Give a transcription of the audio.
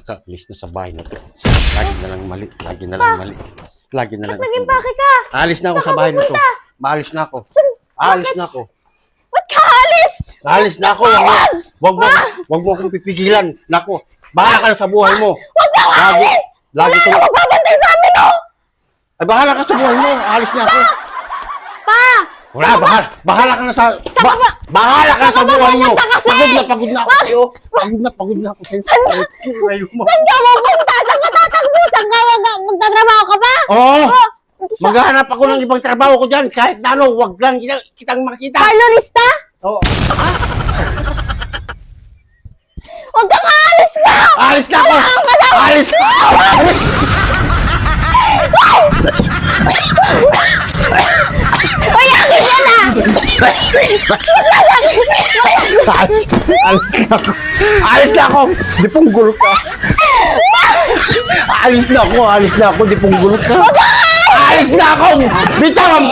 makaalis na sa bahay na to. Lagi na lang mali. Lagi na lang mali. Lagi na lang. Naging pake ka. Alis na ako sa bahay na to. Maalis na ako. Alis na ako. Ba't ka alis? Alis na ako. Wag mo akong pipigilan. Nako. Bahala ka na sa buhay mo. Huwag ka alis! Lagi Wala ko. na magbabantay sa amin, oh! Ay, bahala ka sa buhay mo. Alis na ako. Pa! Wala, bahala ka na sa... Saan ka Bahala ka na sa buhay mo. pupunta kasi? Pagod na ako sa'yo. Pagod na ako sa'yo. Saan ka mapunta? Saan ka tatakbo? Saan ka magtatrabaho ka ba? Oo. Oh, Maghahanap ako ng ibang trabaho ko dyan. Kahit na ano, wag lang kitang makita. Parlorista? Oo. Huwag kang aalis na! Alis na ako! Alis na ako! Uy, akin yan ah! Alis na ako! Alis na ako! Di pong gulot ka! Alis na ako! Di pong gulot ka! Alis na ako! Bitawan!